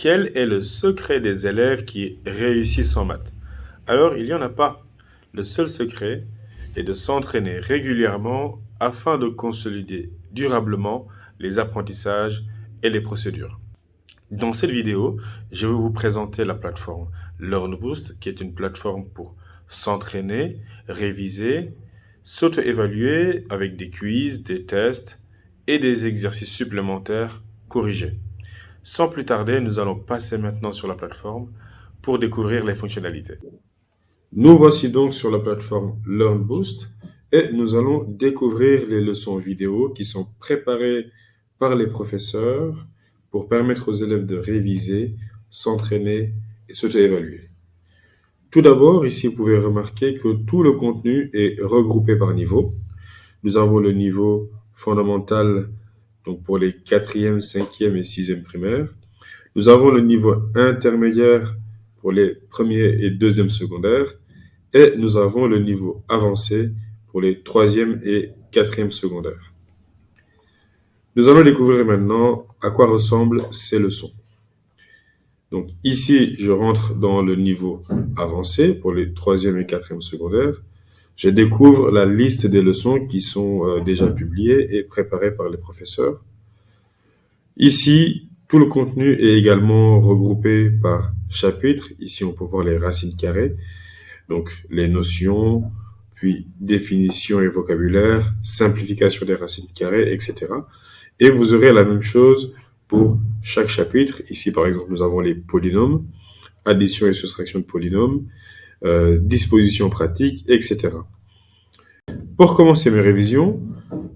Quel est le secret des élèves qui réussissent en maths? Alors, il n'y en a pas. Le seul secret est de s'entraîner régulièrement afin de consolider durablement les apprentissages et les procédures. Dans cette vidéo, je vais vous présenter la plateforme LearnBoost, qui est une plateforme pour s'entraîner, réviser, s'auto-évaluer avec des quiz, des tests et des exercices supplémentaires corrigés. Sans plus tarder, nous allons passer maintenant sur la plateforme pour découvrir les fonctionnalités. Nous voici donc sur la plateforme LearnBoost et nous allons découvrir les leçons vidéo qui sont préparées par les professeurs pour permettre aux élèves de réviser, s'entraîner et s'auto-évaluer. Tout d'abord, ici, vous pouvez remarquer que tout le contenu est regroupé par niveau. Nous avons le niveau fondamental donc pour les 4e, 5e et 6e primaires. Nous avons le niveau intermédiaire pour les 1er et 2e secondaires. Et nous avons le niveau avancé pour les 3e et 4e secondaires. Nous allons découvrir maintenant à quoi ressemblent ces leçons. Donc ici, je rentre dans le niveau avancé pour les 3e et 4e secondaires. Je découvre la liste des leçons qui sont déjà publiées et préparées par les professeurs. Ici, tout le contenu est également regroupé par chapitre. Ici, on peut voir les racines carrées, donc les notions, puis définition et vocabulaire, simplification des racines carrées, etc. Et vous aurez la même chose pour chaque chapitre. Ici, par exemple, nous avons les polynômes, addition et soustraction de polynômes, disposition pratique, etc. Pour commencer mes révisions,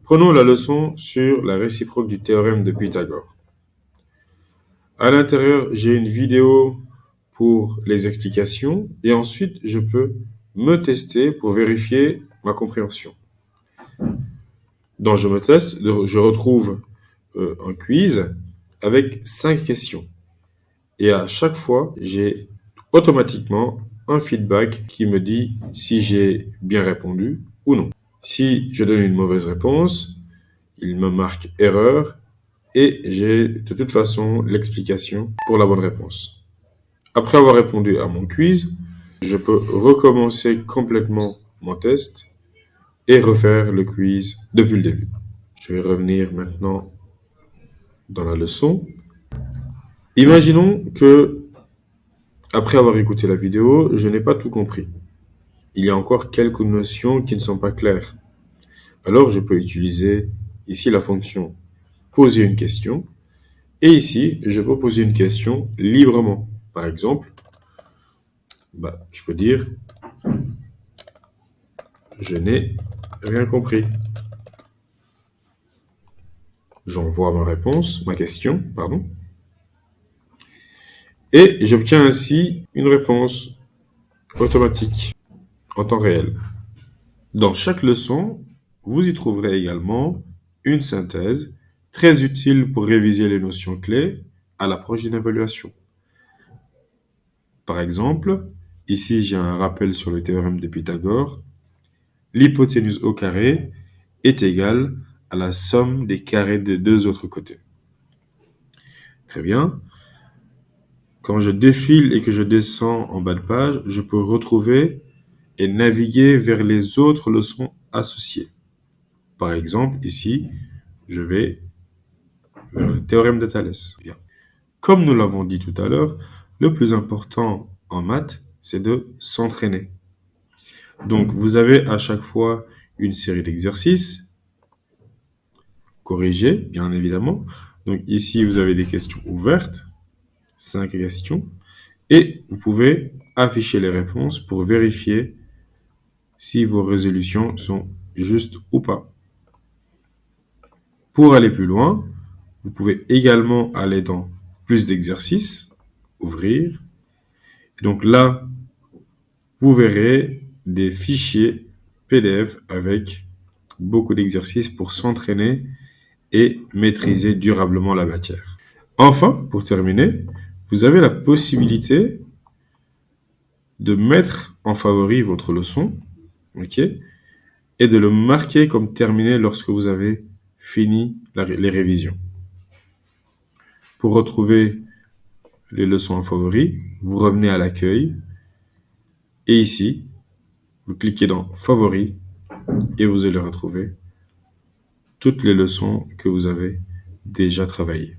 prenons la leçon sur la réciproque du théorème de Pythagore. À l'intérieur, j'ai une vidéo pour les explications et ensuite, je peux me tester pour vérifier ma compréhension. Dans Je me teste, je retrouve un quiz avec 5 questions. Et à chaque fois, j'ai automatiquement un feedback qui me dit si j'ai bien répondu ou non. Si je donne une mauvaise réponse, il me marque erreur et j'ai de toute façon l'explication pour la bonne réponse. Après avoir répondu à mon quiz, je peux recommencer complètement mon test et refaire le quiz depuis le début. Je vais revenir maintenant dans la leçon. Imaginons que, après avoir écouté la vidéo, je n'ai pas tout compris. Il y a encore quelques notions qui ne sont pas claires. Alors, je peux utiliser ici la fonction poser une question. Et ici, je peux poser une question librement. Par exemple, je peux dire « Je n'ai rien compris ». J'envoie ma question, pardon. Et j'obtiens ainsi une réponse automatique en temps réel. Dans chaque leçon, vous y trouverez également une synthèse très utile pour réviser les notions clés à l'approche d'une évaluation. Par exemple, ici j'ai un rappel sur le théorème de Pythagore. L'hypoténuse au carré est égale à la somme des carrés des deux autres côtés. Très bien. Quand je défile et que je descends en bas de page, je peux retrouver et naviguer vers les autres leçons associées. Par exemple, ici, je vais vers le théorème de Thalès. Bien. Comme nous l'avons dit tout à l'heure, le plus important en maths, c'est de s'entraîner. Donc, vous avez à chaque fois une série d'exercices corrigés, bien évidemment. Donc, ici, vous avez des questions ouvertes, 5 questions, et vous pouvez afficher les réponses pour vérifier si vos résolutions sont justes ou pas. Pour aller plus loin, vous pouvez également aller dans plus d'exercices, ouvrir. Donc là, vous verrez des fichiers PDF avec beaucoup d'exercices pour s'entraîner et maîtriser durablement la matière. Enfin, pour terminer, vous avez la possibilité de mettre en favori votre leçon, ok, et de le marquer comme terminé lorsque vous avez fini les révisions. Pour retrouver les leçons en favoris, vous revenez à l'accueil et ici, vous cliquez dans favoris et vous allez retrouver toutes les leçons que vous avez déjà travaillées.